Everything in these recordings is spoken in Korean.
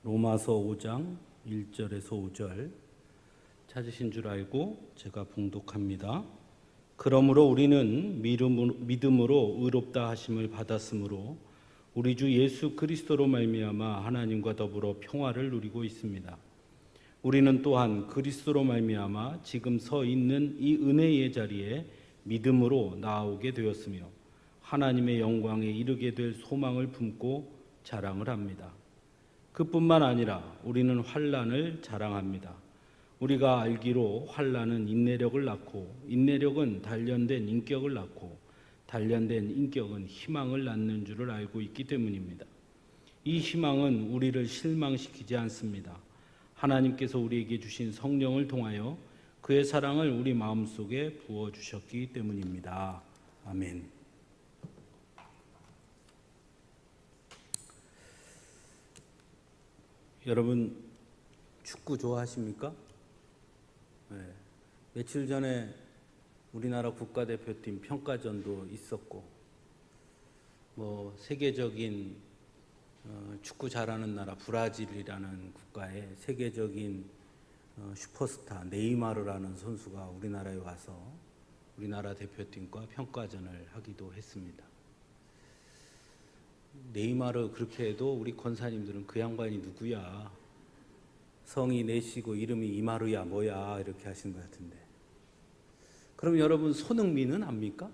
로마서 5장 1절에서 5절 찾으신 줄 알고 제가 봉독합니다. 그러므로 우리는 믿음으로 의롭다 하심을 받았으므로 우리 주 예수 그리스도로 말미암아 하나님과 더불어 평화를 누리고 있습니다. 우리는 또한 그리스도로 말미암아 지금 서 있는 이 은혜의 자리에 믿음으로 나아오게 되었으며 하나님의 영광에 이르게 될 소망을 품고 자랑을 합니다. 그뿐만 아니라 우리는 환난을 자랑합니다. 우리가 알기로 환난은 인내력을 낳고 인내력은 단련된 인격을 낳고 단련된 인격은 희망을 낳는 줄을 알고 있기 때문입니다. 이 희망은 우리를 실망시키지 않습니다. 하나님께서 우리에게 주신 성령을 통하여 그의 사랑을 우리 마음속에 부어주셨기 때문입니다. 아멘. 여러분 축구 좋아하십니까? 네. 며칠 전에 우리나라 국가대표팀 평가전도 있었고 세계적인 축구 잘하는 나라 브라질이라는 국가의 세계적인 슈퍼스타 네이마르라는 선수가 우리나라에 와서 우리나라 대표팀과 평가전을 하기도 했습니다. 네이마르 그렇게 해도 우리 권사님들은 그 양반이 누구야? 성이 내시고 이름이 이마르야 뭐야? 이렇게 하시는 것 같은데. 그럼 여러분 손흥민은 압니까?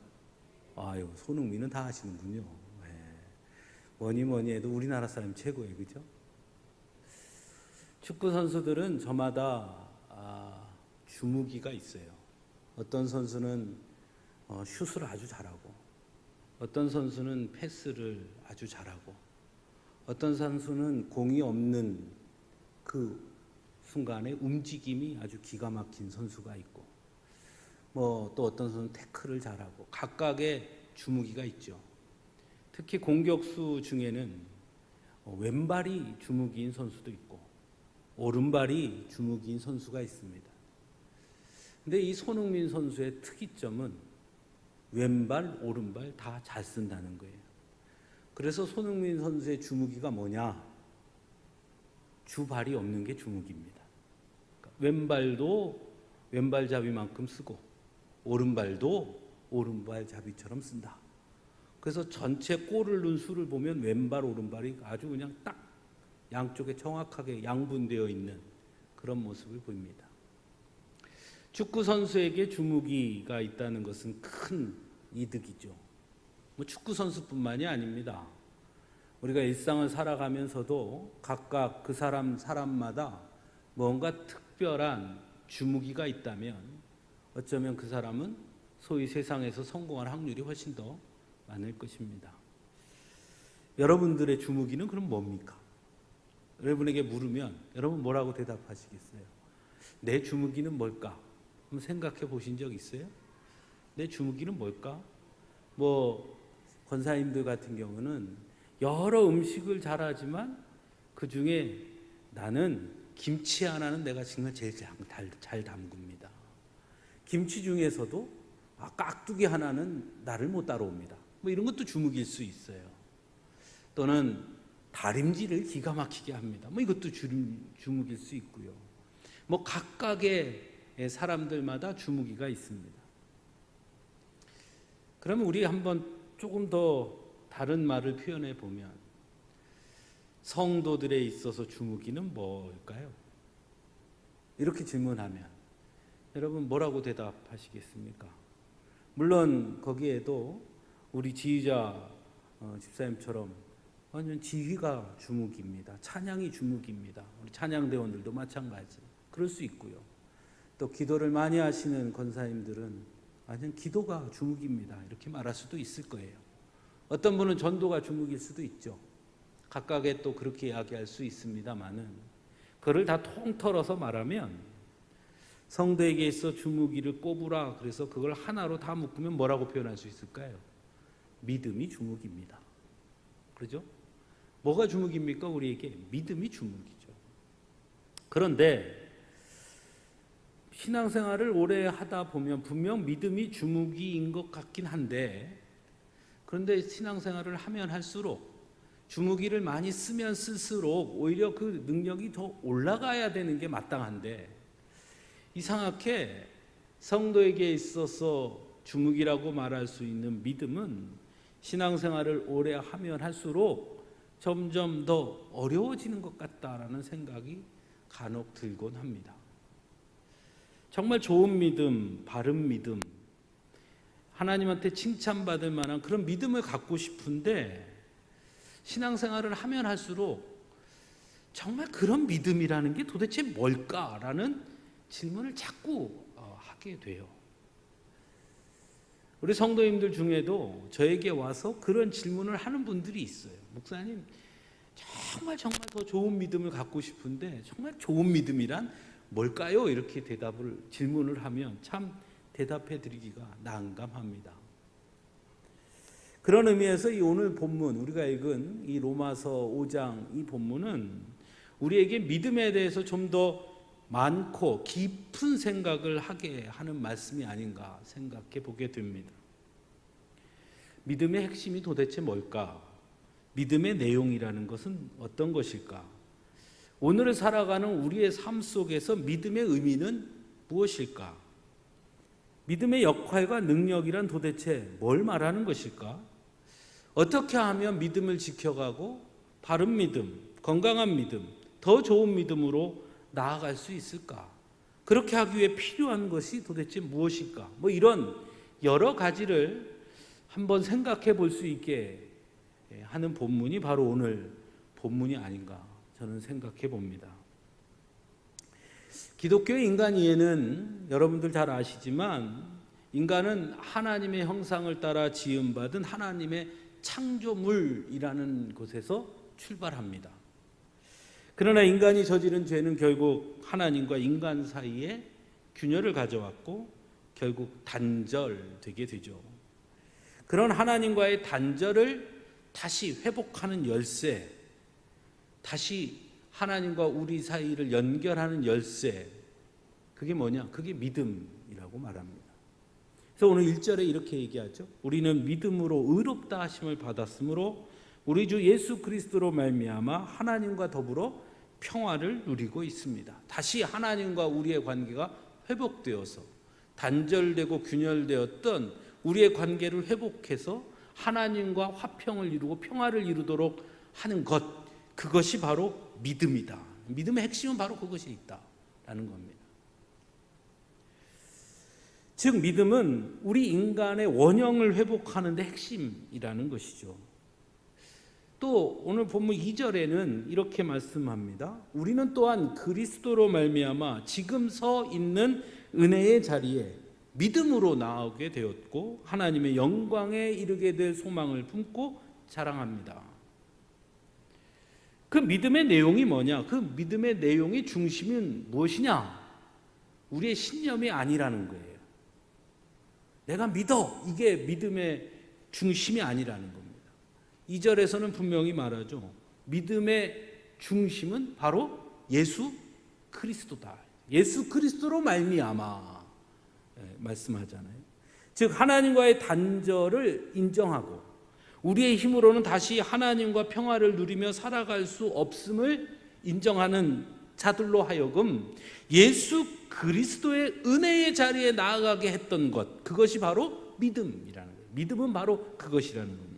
아유, 손흥민은 다 아시는군요. 네. 뭐니 해도 우리나라 사람 최고예요, 그죠? 축구 선수들은 저마다 주무기가 있어요. 어떤 선수는 슛을 아주 잘하고 어떤 선수는 패스를 아주 잘하고 어떤 선수는 공이 없는 그 순간에 움직임이 아주 기가 막힌 선수가 있고 또 어떤 선수는 태클을 잘하고 각각의 주무기가 있죠. 특히 공격수 중에는 왼발이 주무기인 선수도 있고 오른발이 주무기인 선수가 있습니다. 근데 이 손흥민 선수의 특이점은 왼발, 오른발 다 잘 쓴다는 거예요. 그래서 손흥민 선수의 주무기가 뭐냐? 주발이 없는 게 주무기입니다. 왼발도 왼발잡이만큼 쓰고 오른발도 오른발잡이처럼 쓴다. 그래서 전체 골을 넣은 수를 보면 왼발, 오른발이 아주 그냥 딱 양쪽에 정확하게 양분되어 있는 그런 모습을 보입니다. 축구 선수에게 주무기가 있다는 것은 큰 이득이죠. 축구 선수뿐만이 아닙니다. 우리가 일상을 살아가면서도 각각 그 사람마다 뭔가 특별한 주무기가 있다면 어쩌면 그 사람은 소위 세상에서 성공할 확률이 훨씬 더 많을 것입니다. 여러분들의 주무기는 그럼 뭡니까? 여러분에게 물으면 여러분 뭐라고 대답하시겠어요? 내 주무기는 뭘까? 한번 생각해 보신 적 있어요? 내 주무기는 뭘까? 권사님들 같은 경우는 여러 음식을 잘하지만 그 중에 나는 김치 하나는 내가 정말 제일 잘 담굽니다. 김치 중에서도 깍두기 하나는 나를 못 따라옵니다. 이런 것도 주무기일 수 있어요. 또는 다림질을 기가 막히게 합니다. 이것도 주무기일 수 있고요. 각각의 사람들마다 주무기가 있습니다. 그러면 우리 한번 조금 더 다른 말을 표현해 보면 성도들에 있어서 주무기는 뭘까요? 이렇게 질문하면 여러분 뭐라고 대답하시겠습니까? 물론 거기에도 우리 지휘자 집사님처럼 완전 지휘가 주무기입니다. 찬양이 주무기입니다. 우리 찬양대원들도 마찬가지. 그럴 수 있고요. 또 기도를 많이 하시는 권사님들은 완전 기도가 주무기입니다. 이렇게 말할 수도 있을 거예요. 어떤 분은 전도가 주무기일 수도 있죠. 각각의 또 그렇게 이야기할 수 있습니다만은 그를 다 통틀어서 말하면 성도에게 있어 주무기를 꼽으라. 그래서 그걸 하나로 다 묶으면 뭐라고 표현할 수 있을까요? 믿음이 주무기입니다. 그렇죠? 뭐가 주무기입니까? 우리에게 믿음이 주무기죠. 그런데 신앙생활을 오래 하다 보면 분명 믿음이 주무기인 것 같긴 한데, 그런데 신앙생활을 하면 할수록 주무기를 많이 쓰면 쓸수록 오히려 그 능력이 더 올라가야 되는 게 마땅한데, 이상하게 성도에게 있어서 주무기라고 말할 수 있는 믿음은 신앙생활을 오래 하면 할수록 점점 더 어려워지는 것 같다라는 생각이 간혹 들곤 합니다. 정말 좋은 믿음, 바른 믿음, 하나님한테 칭찬받을 만한 그런 믿음을 갖고 싶은데, 신앙생활을 하면 할수록 정말 그런 믿음이라는 게 도대체 뭘까라는 질문을 자꾸 하게 돼요. 우리 성도님들 중에도 저에게 와서 그런 질문을 하는 분들이 있어요. 목사님, 정말 더 좋은 믿음을 갖고 싶은데 정말 좋은 믿음이란 뭘까요? 이렇게 질문을 하면 참 대답해 드리기가 난감합니다. 그런 의미에서 이 오늘 본문, 우리가 읽은 이 로마서 5장 이 본문은 우리에게 믿음에 대해서 좀 더 많고 깊은 생각을 하게 하는 말씀이 아닌가 생각해 보게 됩니다. 믿음의 핵심이 도대체 뭘까? 믿음의 내용이라는 것은 어떤 것일까? 오늘을 살아가는 우리의 삶 속에서 믿음의 의미는 무엇일까? 믿음의 역할과 능력이란 도대체 뭘 말하는 것일까? 어떻게 하면 믿음을 지켜가고 바른 믿음, 건강한 믿음, 더 좋은 믿음으로 나아갈 수 있을까? 그렇게 하기 위해 필요한 것이 도대체 무엇일까? 이런 여러 가지를 한번 생각해 볼 수 있게 하는 본문이 바로 오늘 본문이 아닌가 저는 생각해 봅니다. 기독교의 인간 이해는 여러분들 잘 아시지만, 인간은 하나님의 형상을 따라 지음받은 하나님의 창조물이라는 곳에서 출발합니다. 그러나 인간이 저지른 죄는 결국 하나님과 인간 사이에 균열을 가져왔고 결국 단절되게 되죠. 그런 하나님과의 단절을 다시 회복하는 열쇠, 다시 하나님과 우리 사이를 연결하는 열쇠, 그게 뭐냐? 그게 믿음이라고 말합니다. 그래서 오늘 1절에 이렇게 얘기하죠. 우리는 믿음으로 의롭다 하심을 받았으므로 우리 주 예수 그리스도로 말미암아 하나님과 더불어 평화를 누리고 있습니다. 다시 하나님과 우리의 관계가 회복되어서 단절되고 균열되었던 우리의 관계를 회복해서 하나님과 화평을 이루고 평화를 이루도록 하는 것, 그것이 바로 믿음이다. 믿음의 핵심은 바로 그것이 있다라는 겁니다. 즉 믿음은 우리 인간의 원형을 회복하는 데 핵심이라는 것이죠. 또 오늘 본문 2절에는 이렇게 말씀합니다. 우리는 또한 그리스도로 말미암아 지금 서 있는 은혜의 자리에 믿음으로 나아오게 되었고 하나님의 영광에 이르게 될 소망을 품고 자랑합니다. 그 믿음의 내용이 뭐냐? 그 믿음의 내용의 중심은 무엇이냐? 우리의 신념이 아니라는 거예요. 내가 믿어, 이게 믿음의 중심이 아니라는 겁니다. 2절에서는 분명히 말하죠. 믿음의 중심은 바로 예수 그리스도다. 예수 그리스도로 말미암아 말씀하잖아요. 즉 하나님과의 단절을 인정하고 우리의 힘으로는 다시 하나님과 평화를 누리며 살아갈 수 없음을 인정하는 자들로 하여금 예수 그리스도의 은혜의 자리에 나아가게 했던 것, 그것이 바로 믿음이라는 거예요. 믿음은 바로 그것이라는 겁니다.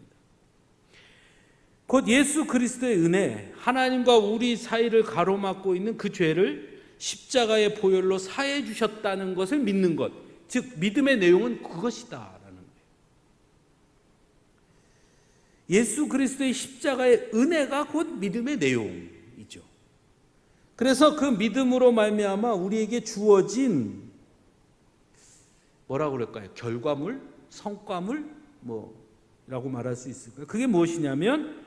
곧 예수 그리스도의 은혜, 하나님과 우리 사이를 가로막고 있는 그 죄를 십자가의 보혈로 사해 주셨다는 것을 믿는 것, 즉 믿음의 내용은 그것이다라는 거예요. 예수 그리스도의 십자가의 은혜가 곧 믿음의 내용이죠. 그래서 그 믿음으로 말미암아 우리에게 주어진 뭐라고 그럴까요? 결과물, 성과물 라고 말할 수 있을까요? 그게 무엇이냐면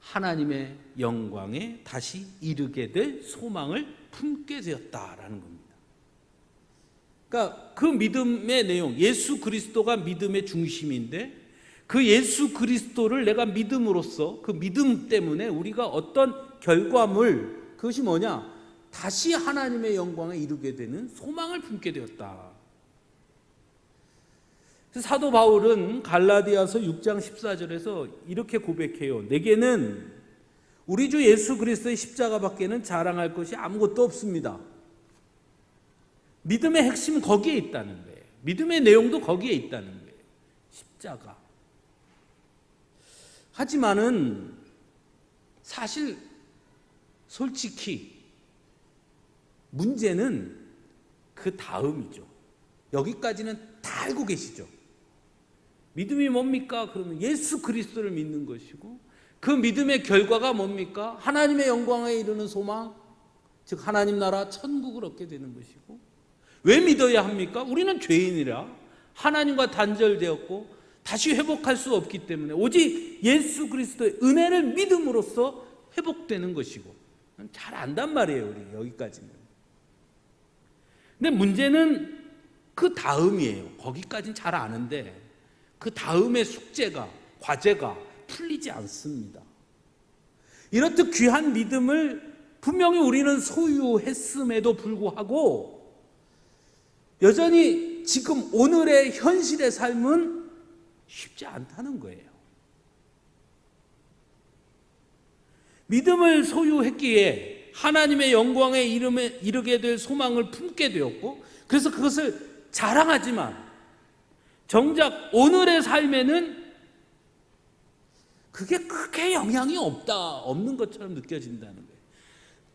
하나님의 영광에 다시 이르게 될 소망을 품게 되었다라는 겁니다. 그러니까 그 믿음의 내용, 예수 그리스도가 믿음의 중심인데 그 예수 그리스도를 내가 믿음으로써 그 믿음 때문에 우리가 어떤 결과물, 그것이 뭐냐? 다시 하나님의 영광에 이르게 되는 소망을 품게 되었다. 사도 바울은 갈라디아서 6장 14절에서 이렇게 고백해요. 내게는 우리 주 예수 그리스도의 십자가밖에는 자랑할 것이 아무것도 없습니다. 믿음의 핵심은 거기에 있다는 거예요. 믿음의 내용도 거기에 있다는 거예요. 십자가. 하지만은 사실 솔직히 문제는 그 다음이죠. 여기까지는 다 알고 계시죠. 믿음이 뭡니까? 그러면 예수 그리스도를 믿는 것이고, 그 믿음의 결과가 뭡니까? 하나님의 영광에 이르는 소망, 즉 하나님 나라 천국을 얻게 되는 것이고. 왜 믿어야 합니까? 우리는 죄인이라 하나님과 단절되었고 다시 회복할 수 없기 때문에 오직 예수 그리스도의 은혜를 믿음으로써 회복되는 것이고. 잘 안단 말이에요, 우리 여기까지는. 근데 문제는 그 다음이에요. 거기까지는 잘 아는데 그 다음의 숙제가, 과제가 풀리지 않습니다. 이렇듯 귀한 믿음을 분명히 우리는 소유했음에도 불구하고 여전히 지금 오늘의 현실의 삶은 쉽지 않다는 거예요. 믿음을 소유했기에 하나님의 영광에 이르게 될 소망을 품게 되었고, 그래서 그것을 자랑하지만 정작 오늘의 삶에는 그게 크게 영향이 없는 것처럼 느껴진다는 거예요.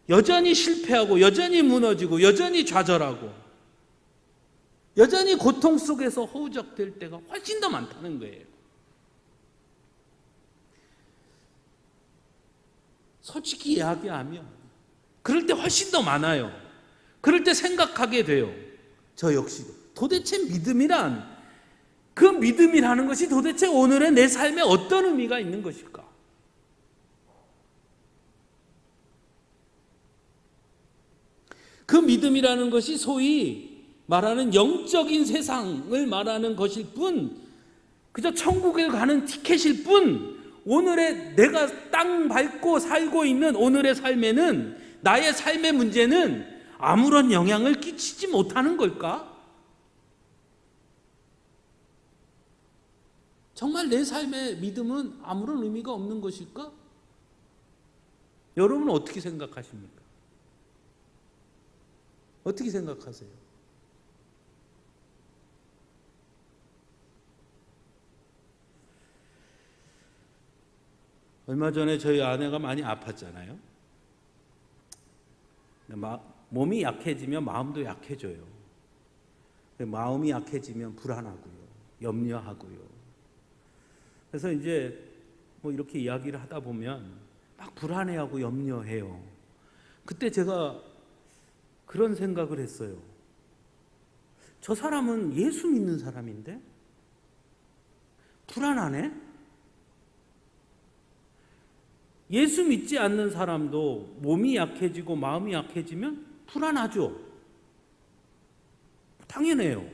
여전히 실패하고 여전히 무너지고 여전히 좌절하고 여전히 고통 속에서 허우적될 때가 훨씬 더 많다는 거예요. 솔직히 이야기하면 그럴 때 훨씬 더 많아요. 그럴 때 생각하게 돼요. 저 역시도 도대체 그 믿음이라는 것이 도대체 오늘의 내 삶에 어떤 의미가 있는 것일까? 그 믿음이라는 것이 소위 말하는 영적인 세상을 말하는 것일 뿐, 그저 천국에 가는 티켓일 뿐, 오늘의 내가 땅 밟고 살고 있는 오늘의 삶에는, 나의 삶의 문제는 아무런 영향을 끼치지 못하는 걸까? 정말 내 삶의 믿음은 아무런 의미가 없는 것일까? 여러분은 어떻게 생각하십니까? 어떻게 생각하세요? 얼마 전에 저희 아내가 많이 아팠잖아요. 몸이 약해지면 마음도 약해져요. 마음이 약해지면 불안하고요, 염려하고요. 그래서 이제 이렇게 이야기를 하다 보면 막 불안해하고 염려해요. 그때 제가 그런 생각을 했어요. 저 사람은 예수 믿는 사람인데 불안하네? 예수 믿지 않는 사람도 몸이 약해지고 마음이 약해지면 불안하죠. 당연해요.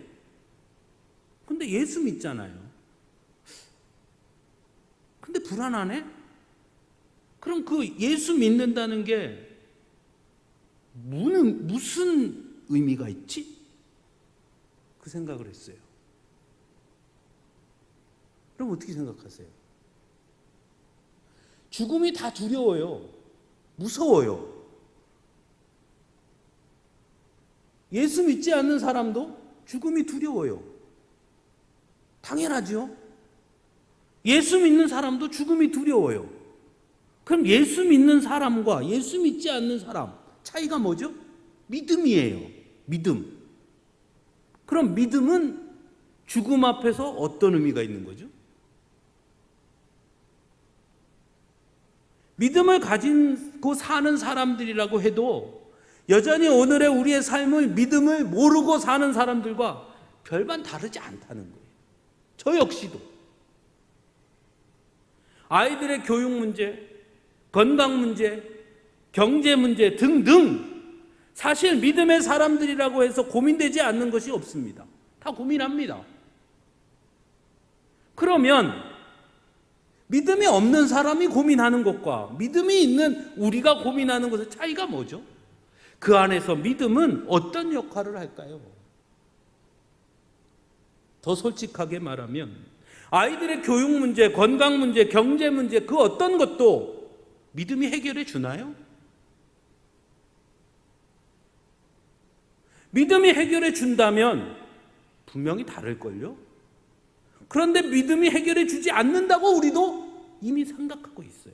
근데 예수 믿잖아요. 근데 불안하네? 그럼 그 예수 믿는다는 게 무슨 의미가 있지? 그 생각을 했어요. 그럼 어떻게 생각하세요? 죽음이 다 두려워요. 무서워요. 예수 믿지 않는 사람도 죽음이 두려워요. 당연하죠. 예수 믿는 사람도 죽음이 두려워요. 그럼 예수 믿는 사람과 예수 믿지 않는 사람 차이가 뭐죠? 믿음이에요. 믿음. 그럼 믿음은 죽음 앞에서 어떤 의미가 있는 거죠? 믿음을 가지고 사는 사람들이라고 해도 여전히 오늘의 우리의 삶을 믿음을 모르고 사는 사람들과 별반 다르지 않다는 거예요. 저 역시도. 아이들의 교육 문제, 건강 문제, 경제 문제 등등 사실 믿음의 사람들이라고 해서 고민되지 않는 것이 없습니다. 다 고민합니다. 그러면 믿음이 없는 사람이 고민하는 것과 믿음이 있는 우리가 고민하는 것의 차이가 뭐죠? 그 안에서 믿음은 어떤 역할을 할까요? 더 솔직하게 말하면 아이들의 교육 문제, 건강 문제, 경제 문제 그 어떤 것도 믿음이 해결해 주나요? 믿음이 해결해 준다면 분명히 다를걸요? 그런데 믿음이 해결해 주지 않는다고 우리도 이미 생각하고 있어요.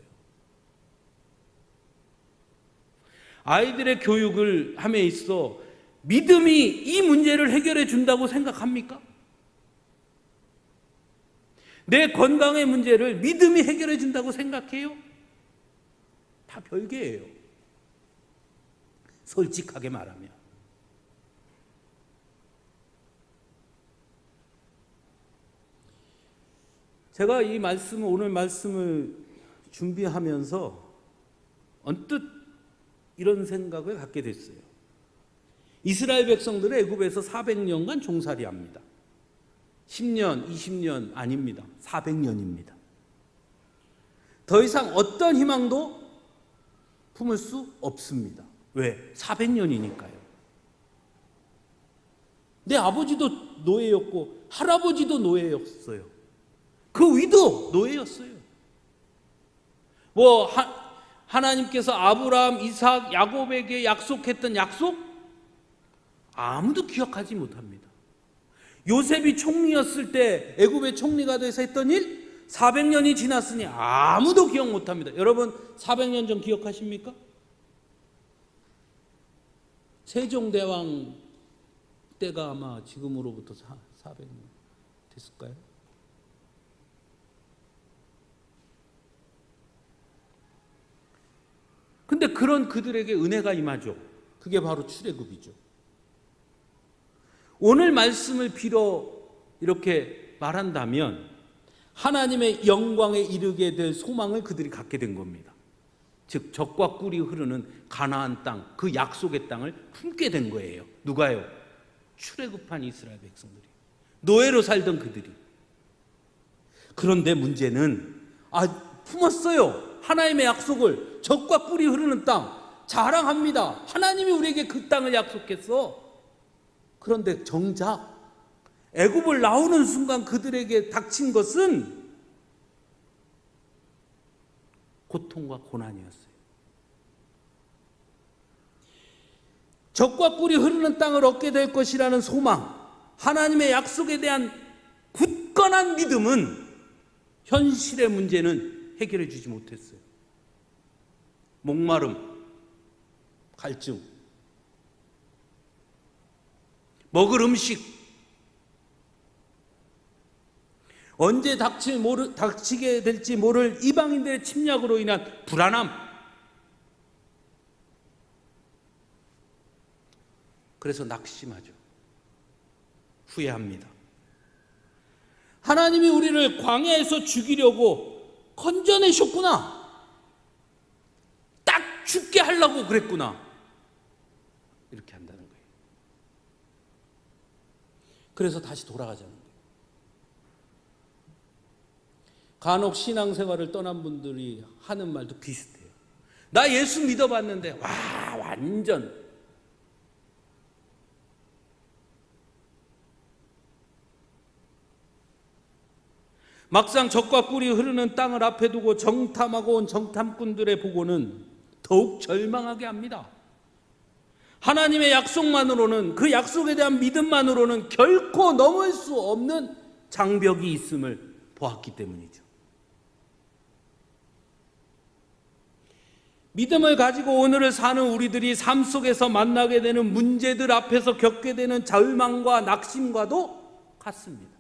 아이들의 교육을 함에 있어 믿음이 이 문제를 해결해 준다고 생각합니까? 내 건강의 문제를 믿음이 해결해 준다고 생각해요? 다 별개예요. 솔직하게 말하면. 제가 오늘 말씀을 준비하면서 언뜻 이런 생각을 갖게 됐어요. 이스라엘 백성들은 애굽에서 400년간 종살이합니다. 10년, 20년 아닙니다. 400년입니다. 더 이상 어떤 희망도 품을 수 없습니다. 왜? 400년이니까요. 내 아버지도 노예였고 할아버지도 노예였어요. 그 위도 노예였어요. 하나님께서 아브라함, 이삭, 야곱에게 약속했던 약속? 아무도 기억하지 못합니다. 요셉이 총리였을 때 애굽의 총리가 돼서 했던 일 400년이 지났으니 아무도 기억 못합니다. 여러분 400년 전 기억하십니까? 세종대왕 때가 아마 지금으로부터 400년 됐을까요? 근데 그런 그들에게 은혜가 임하죠. 그게 바로 출애굽이죠. 오늘 말씀을 빌어 이렇게 말한다면 하나님의 영광에 이르게 될 소망을 그들이 갖게 된 겁니다. 즉 젖과 꿀이 흐르는 가나안 땅, 그 약속의 땅을 품게 된 거예요. 누가요? 출애굽한 이스라엘 백성들이. 노예로 살던 그들이. 그런데 문제는 품었어요. 하나님의 약속을. 젖과 꿀이 흐르는 땅 자랑합니다. 하나님이 우리에게 그 땅을 약속했어. 그런데 정작 애굽을 나오는 순간 그들에게 닥친 것은 고통과 고난이었어요. 젖과 꿀이 흐르는 땅을 얻게 될 것이라는 소망, 하나님의 약속에 대한 굳건한 믿음은 현실의 문제는 해결해 주지 못했어요. 목마름, 갈증, 먹을 음식, 언제 닥치게 될지 모를 이방인들의 침략으로 인한 불안함. 그래서 낙심하죠. 후회합니다. 하나님이 우리를 광야에서 죽이려고 건져내셨구나. 딱 죽게 하려고 그랬구나. 이렇게 한다는 거예요. 그래서 다시 돌아가자는 거예요. 간혹 신앙생활을 떠난 분들이 하는 말도 비슷해요. 나 예수 믿어봤는데 완전 막상 젖과 꿀이 흐르는 땅을 앞에 두고 정탐하고 온 정탐꾼들의 보고는 더욱 절망하게 합니다. 하나님의 약속만으로는, 그 약속에 대한 믿음만으로는 결코 넘을 수 없는 장벽이 있음을 보았기 때문이죠. 믿음을 가지고 오늘을 사는 우리들이 삶 속에서 만나게 되는 문제들 앞에서 겪게 되는 절망과 낙심과도 같습니다.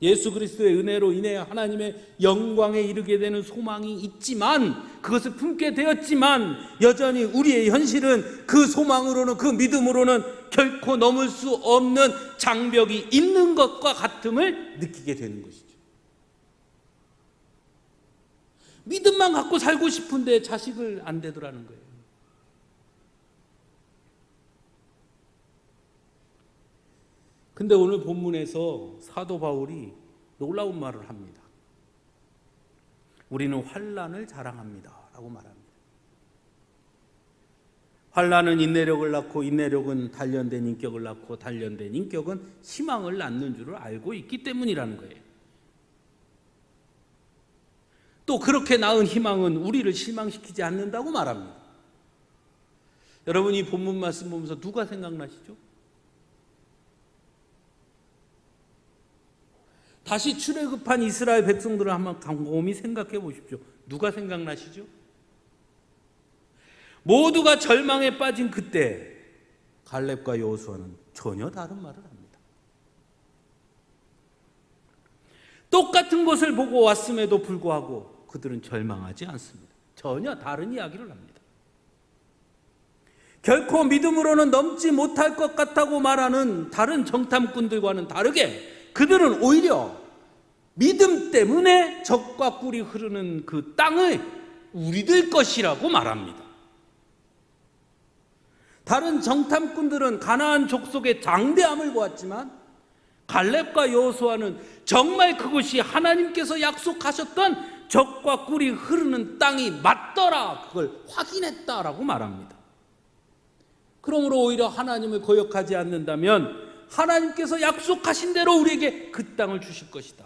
예수 그리스도의 은혜로 인해 하나님의 영광에 이르게 되는 소망이 있지만, 그것을 품게 되었지만 여전히 우리의 현실은 그 소망으로는, 그 믿음으로는 결코 넘을 수 없는 장벽이 있는 것과 같음을 느끼게 되는 것이죠. 믿음만 갖고 살고 싶은데 자식을 안 되더라는 거예요. 근데 오늘 본문에서 사도 바울이 놀라운 말을 합니다. 우리는 환난을 자랑합니다 라고 말합니다. 환난은 인내력을 낳고 인내력은 단련된 인격을 낳고 단련된 인격은 희망을 낳는 줄을 알고 있기 때문이라는 거예요. 또 그렇게 낳은 희망은 우리를 실망시키지 않는다고 말합니다. 여러분, 이 본문 말씀 보면서 누가 생각나시죠? 다시 출애굽한 이스라엘 백성들을 한번 곰곰이 생각해 보십시오. 누가 생각나시죠? 모두가 절망에 빠진 그때 갈렙과 여호수아는 전혀 다른 말을 합니다. 똑같은 것을 보고 왔음에도 불구하고 그들은 절망하지 않습니다. 전혀 다른 이야기를 합니다. 결코 믿음으로는 넘지 못할 것 같다고 말하는 다른 정탐꾼들과는 다르게 그들은 오히려 믿음 때문에 젖과 꿀이 흐르는 그 땅을 우리들 것이라고 말합니다. 다른 정탐꾼들은 가나안 족속의 장대함을 보았지만 갈렙과 여호수아는 정말 그것이 하나님께서 약속하셨던 젖과 꿀이 흐르는 땅이 맞더라, 그걸 확인했다라고 말합니다. 그러므로 오히려 하나님을 거역하지 않는다면 하나님께서 약속하신 대로 우리에게 그 땅을 주실 것이다.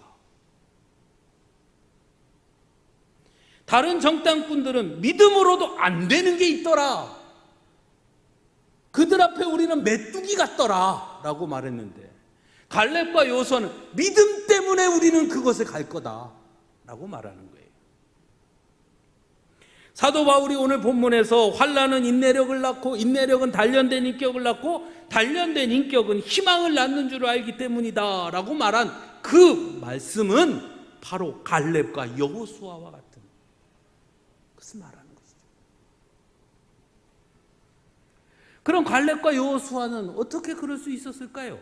다른 정탐꾼들은 믿음으로도 안 되는 게 있더라, 그들 앞에 우리는 메뚜기 같더라 라고 말했는데 갈렙과 여호수아는 믿음 때문에 우리는 그것을 갈 거다 라고 말하는 거예요. 사도 바울이 오늘 본문에서 환난은 인내력을 낳고 인내력은 단련된 인격을 낳고 단련된 인격은 희망을 낳는 줄 알기 때문이다 라고 말한 그 말씀은 바로 갈렙과 여호수아와 같은 것을 말하는 것이죠. 그럼 갈렙과 여호수아는 어떻게 그럴 수 있었을까요?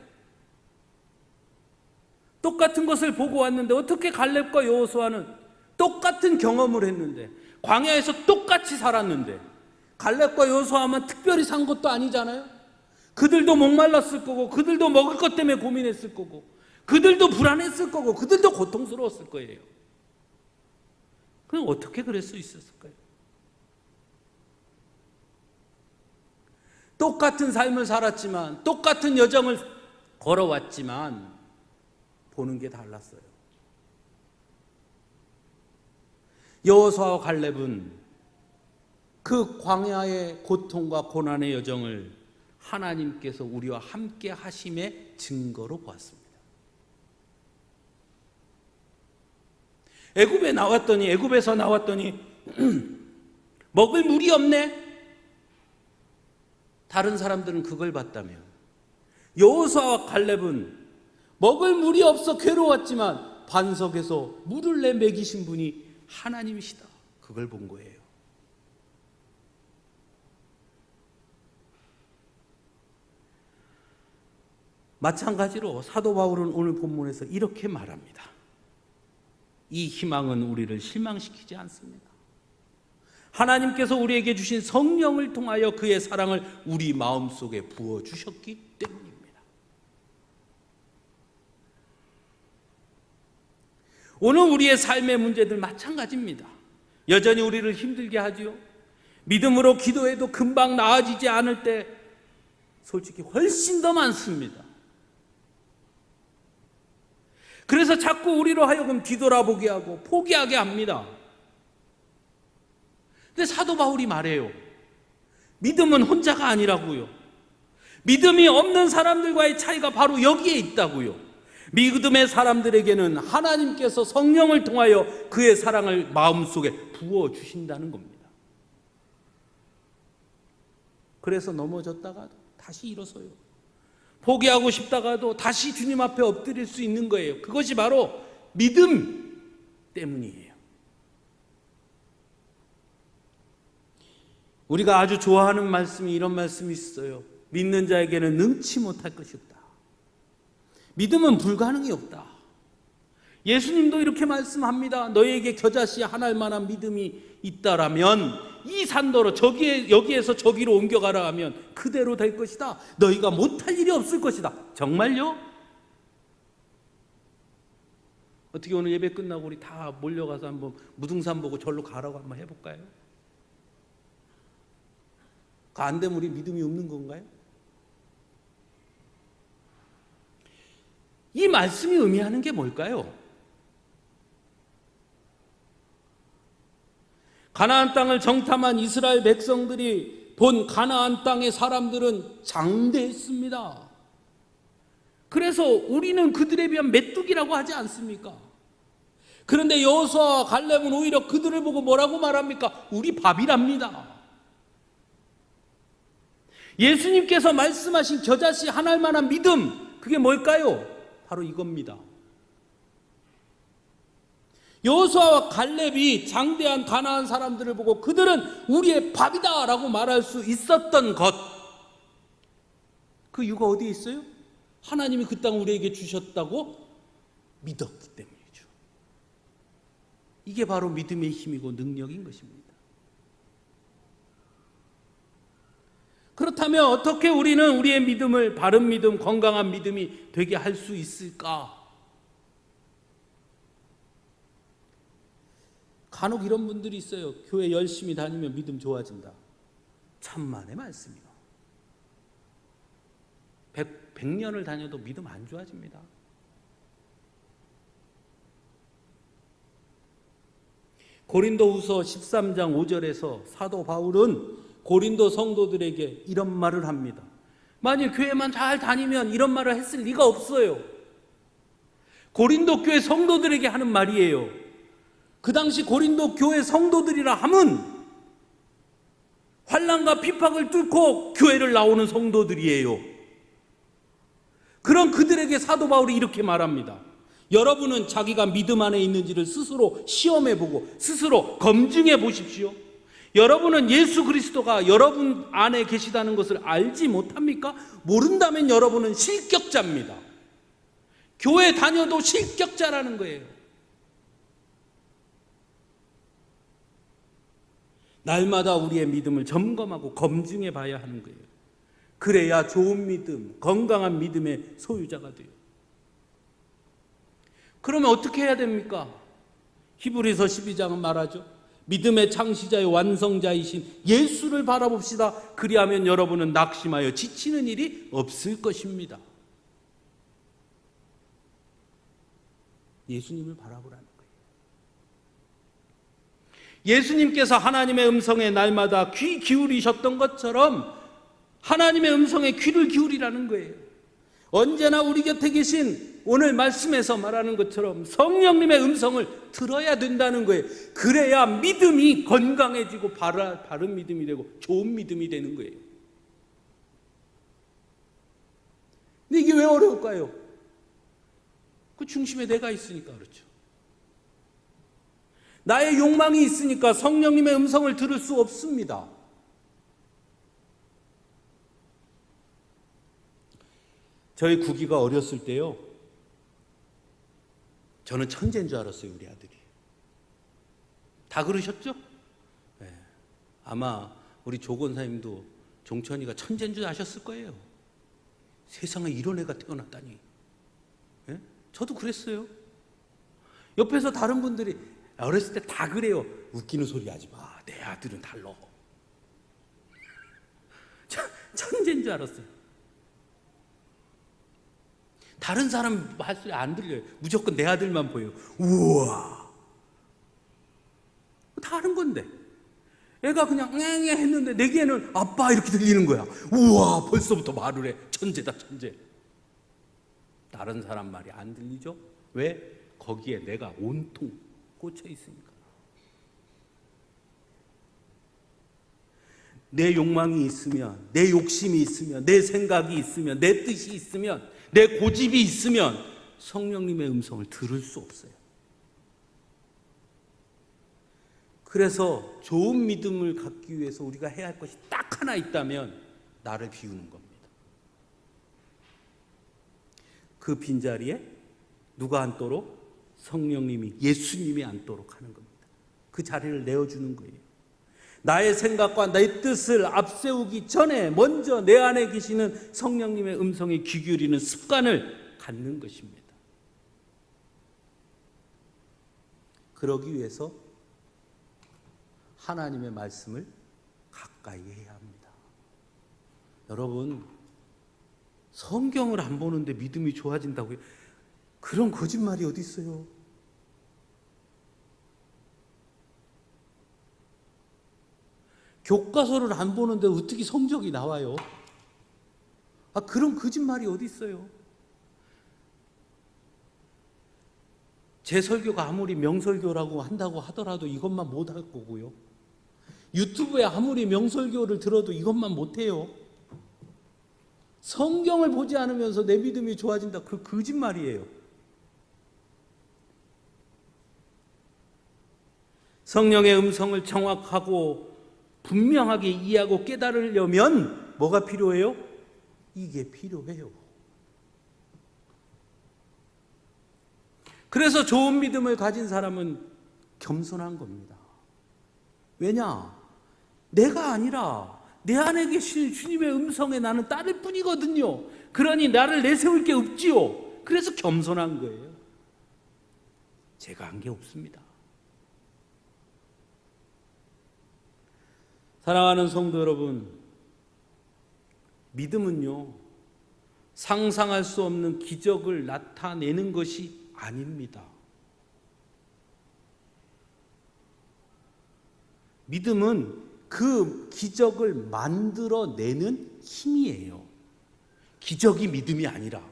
똑같은 것을 보고 왔는데 어떻게 갈렙과 여호수아는 똑같은 경험을 했는데 광야에서 똑같이 살았는데 갈렙과 여호수아만 특별히 산 것도 아니잖아요. 그들도 목말랐을 거고 그들도 먹을 것 때문에 고민했을 거고 그들도 불안했을 거고 그들도 고통스러웠을 거예요. 그럼 어떻게 그럴 수 있었을까요? 똑같은 삶을 살았지만 똑같은 여정을 걸어왔지만 보는 게 달랐어요. 여호수아와 갈렙은 그 광야의 고통과 고난의 여정을 하나님께서 우리와 함께 하심의 증거로 보았습니다. 애굽에서 나왔더니 먹을 물이 없네. 다른 사람들은 그걸 봤다면 여호수아와 갈렙은 먹을 물이 없어 괴로웠지만 반석에서 물을 내 먹이신 분이 하나님이시다, 그걸 본 거예요. 마찬가지로 사도 바울은 오늘 본문에서 이렇게 말합니다. 이 희망은 우리를 실망시키지 않습니다. 하나님께서 우리에게 주신 성령을 통하여 그의 사랑을 우리 마음속에 부어주셨기 때문입니다. 오늘 우리의 삶의 문제들 마찬가지입니다. 여전히 우리를 힘들게 하지요. 믿음으로 기도해도 금방 나아지지 않을 때 솔직히 훨씬 더 많습니다. 그래서 자꾸 우리로 하여금 뒤돌아보게 하고 포기하게 합니다. 근데 사도 바울이 말해요. 믿음은 혼자가 아니라고요. 믿음이 없는 사람들과의 차이가 바로 여기에 있다고요. 믿음의 사람들에게는 하나님께서 성령을 통하여 그의 사랑을 마음속에 부어주신다는 겁니다. 그래서 넘어졌다가도 다시 일어서요. 포기하고 싶다가도 다시 주님 앞에 엎드릴 수 있는 거예요. 그것이 바로 믿음 때문이에요. 우리가 아주 좋아하는 말씀이 이런 말씀이 있어요. 믿는 자에게는 능치 못할 것이 없다. 믿음은 불가능이 없다. 예수님도 이렇게 말씀합니다. 너희에게 겨자씨 하나일 만한 믿음이 있다라면 이 산더러 여기에서 저기로 옮겨가라 하면 그대로 될 것이다. 너희가 못할 일이 없을 것이다. 정말요? 어떻게 오늘 예배 끝나고 우리 다 몰려가서 한번 무등산 보고 절로 가라고 한번 해볼까요? 안 되면 우리 믿음이 없는 건가요? 이 말씀이 의미하는 게 뭘까요? 가나안 땅을 정탐한 이스라엘 백성들이 본 가나안 땅의 사람들은 장대했습니다. 그래서 우리는 그들에 비하면 메뚜기라고 하지 않습니까? 그런데 여호수아와 갈렙은 오히려 그들을 보고 뭐라고 말합니까? 우리 밥이랍니다. 예수님께서 말씀하신 겨자씨 하나일 만한 믿음, 그게 뭘까요? 바로 이겁니다. 여호수아와 갈렙이 장대한 가나안 사람들을 보고 그들은 우리의 밥이다 라고 말할 수 있었던 것, 그 이유가 어디에 있어요? 하나님이 그 땅 우리에게 주셨다고 믿었기 때문이죠. 이게 바로 믿음의 힘이고 능력인 것입니다. 그렇다면 어떻게 우리는 우리의 믿음을 바른 믿음, 건강한 믿음이 되게 할 수 있을까? 간혹 이런 분들이 있어요. 교회 열심히 다니면 믿음 좋아진다. 천만의 말씀이요. 100년을 다녀도 믿음 안 좋아집니다. 고린도후서 13장 5절에서 사도 바울은 고린도 성도들에게 이런 말을 합니다. 만일 교회만 잘 다니면 이런 말을 했을 리가 없어요. 고린도 교회 성도들에게 하는 말이에요. 그 당시 고린도 교회 성도들이라 함은 환난과 핍박을 뚫고 교회를 나오는 성도들이에요. 그런 그들에게 사도 바울이 이렇게 말합니다. 여러분은 자기가 믿음 안에 있는지를 스스로 시험해보고 스스로 검증해 보십시오. 여러분은 예수 그리스도가 여러분 안에 계시다는 것을 알지 못합니까? 모른다면 여러분은 실격자입니다. 교회 다녀도 실격자라는 거예요. 날마다 우리의 믿음을 점검하고 검증해 봐야 하는 거예요. 그래야 좋은 믿음, 건강한 믿음의 소유자가 돼요. 그러면 어떻게 해야 됩니까? 히브리서 12장은 말하죠. 믿음의 창시자의 완성자이신 예수를 바라봅시다. 그리하면 여러분은 낙심하여 지치는 일이 없을 것입니다. 예수님을 바라보라는 거예요. 예수님께서 하나님의 음성에 날마다 귀 기울이셨던 것처럼 하나님의 음성에 귀를 기울이라는 거예요. 언제나 우리 곁에 계신 오늘 말씀에서 말하는 것처럼 성령님의 음성을 들어야 된다는 거예요. 그래야 믿음이 건강해지고 바른 믿음이 되고 좋은 믿음이 되는 거예요. 근데 이게 왜 어려울까요? 그 중심에 내가 있으니까 그렇죠. 나의 욕망이 있으니까 성령님의 음성을 들을 수 없습니다. 저희 구기가 어렸을 때요, 저는 천재인 줄 알았어요. 우리 아들이 다 그러셨죠? 네. 아마 우리 조 권사님도 종천이가 천재인 줄 아셨을 거예요. 세상에 이런 애가 태어났다니. 네? 저도 그랬어요. 옆에서 다른 분들이 어렸을 때 다 그래요. 웃기는 소리 하지 마. 내 아들은 달라. 천재인 줄 알았어요. 다른 사람 할 소리 안 들려요. 무조건 내 아들만 보여요. 우와. 다른 건데. 애가 그냥 앵앵 했는데 내게는 아빠 이렇게 들리는 거야. 우와, 벌써부터 말을 해. 천재다, 천재. 다른 사람 말이 안 들리죠? 왜? 거기에 내가 온통 꽂혀 있으니까. 내 욕망이 있으면, 내 욕심이 있으면, 내 생각이 있으면, 내 뜻이 있으면, 내 고집이 있으면 성령님의 음성을 들을 수 없어요. 그래서 좋은 믿음을 갖기 위해서 우리가 해야 할 것이 딱 하나 있다면 나를 비우는 겁니다. 그 빈자리에 누가 앉도록? 성령님이, 예수님이 앉도록 하는 겁니다. 그 자리를 내어주는 거예요. 나의 생각과 내 뜻을 앞세우기 전에 먼저 내 안에 계시는 성령님의 음성에 귀 기울이는 습관을 갖는 것입니다. 그러기 위해서 하나님의 말씀을 가까이 해야 합니다. 여러분, 성경을 안 보는데 믿음이 좋아진다고요? 그런 거짓말이 어디 있어요? 교과서를 안 보는데 어떻게 성적이 나와요? 그런 거짓말이 어디 있어요? 제 설교가 아무리 명설교라고 한다고 하더라도 이것만 못 할 거고요. 유튜브에 아무리 명설교를 들어도 이것만 못 해요. 성경을 보지 않으면서 내 믿음이 좋아진다. 그 거짓말이에요. 성령의 음성을 정확하고 분명하게 이해하고 깨달으려면 뭐가 필요해요? 이게 필요해요. 그래서 좋은 믿음을 가진 사람은 겸손한 겁니다. 왜냐? 내가 아니라 내 안에 계신 주님의 음성에 나는 따를 뿐이거든요. 그러니 나를 내세울 게 없지요. 그래서 겸손한 거예요. 제가 한 게 없습니다. 사랑하는 성도 여러분, 믿음은요, 상상할 수 없는 기적을 나타내는 것이 아닙니다. 믿음은 그 기적을 만들어내는 힘이에요. 기적이 믿음이 아니라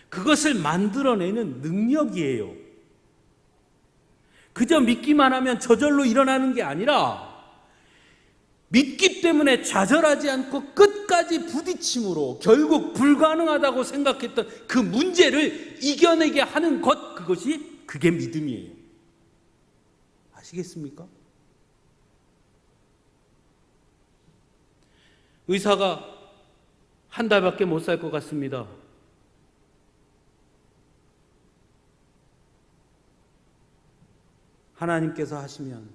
그것을 만들어내는 능력이에요. 그저 믿기만 하면 저절로 일어나는 게 아니라 믿기 때문에 좌절하지 않고 끝까지 부딪힘으로 결국 불가능하다고 생각했던 그 문제를 이겨내게 하는 것, 그게 믿음이에요. 아시겠습니까? 의사가 한 달밖에 못 살 것 같습니다. 하나님께서 하시면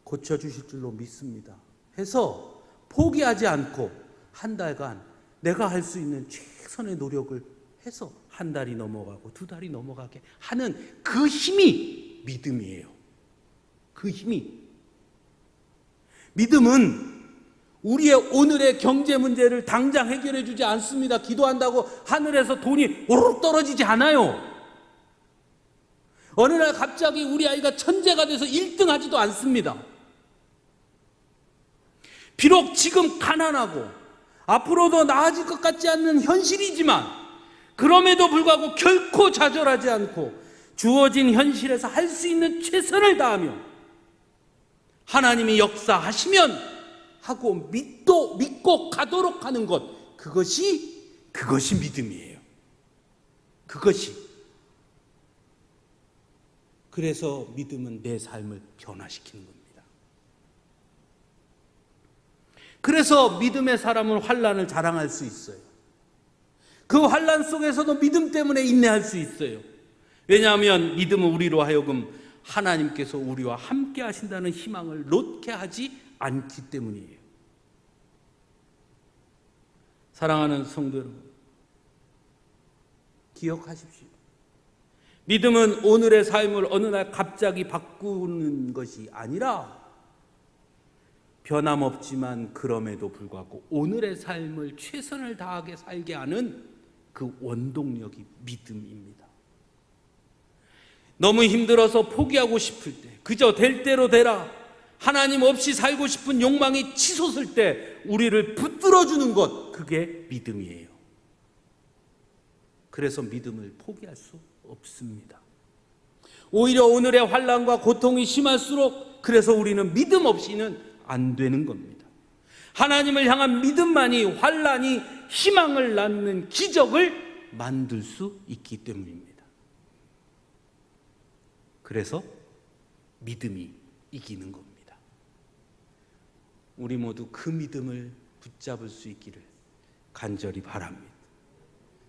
고쳐주실 줄로 믿습니다. 해서 포기하지 않고 한 달간 내가 할 수 있는 최선의 노력을 해서 한 달이 넘어가고 두 달이 넘어가게 하는 그 힘이 믿음이에요. 그 힘이. 믿음은 우리의 오늘의 경제 문제를 당장 해결해 주지 않습니다. 기도한다고 하늘에서 돈이 오르륵 떨어지지 않아요. 어느 날 갑자기 우리 아이가 천재가 돼서 1등 하지도 않습니다. 비록 지금 가난하고 앞으로도 나아질 것 같지 않는 현실이지만 그럼에도 불구하고 결코 좌절하지 않고 주어진 현실에서 할 수 있는 최선을 다하며 하나님이 역사하시면 하고 믿고 가도록 하는 것, 그것이 믿음이에요. 그것이. 그래서 믿음은 내 삶을 변화시키는 겁니다. 그래서 믿음의 사람은 환난을 자랑할 수 있어요. 그 환난 속에서도 믿음 때문에 인내할 수 있어요. 왜냐하면 믿음은 우리로 하여금 하나님께서 우리와 함께 하신다는 희망을 놓게 하지 않기 때문이에요. 사랑하는 성도 여러분, 기억하십시오. 믿음은 오늘의 삶을 어느 날 갑자기 바꾸는 것이 아니라 변함없지만 그럼에도 불구하고 오늘의 삶을 최선을 다하게 살게 하는 그 원동력이 믿음입니다. 너무 힘들어서 포기하고 싶을 때, 그저 될 대로 되라, 하나님 없이 살고 싶은 욕망이 치솟을 때 우리를 붙들어주는 것, 그게 믿음이에요. 그래서 믿음을 포기할 수 없습니다. 오히려 오늘의 환난과 고통이 심할수록 그래서 우리는 믿음 없이는 안 되는 겁니다. 하나님을 향한 믿음만이 환난이 희망을 낳는 기적을 만들 수 있기 때문입니다. 그래서 믿음이 이기는 겁니다. 우리 모두 그 믿음을 붙잡을 수 있기를 간절히 바랍니다.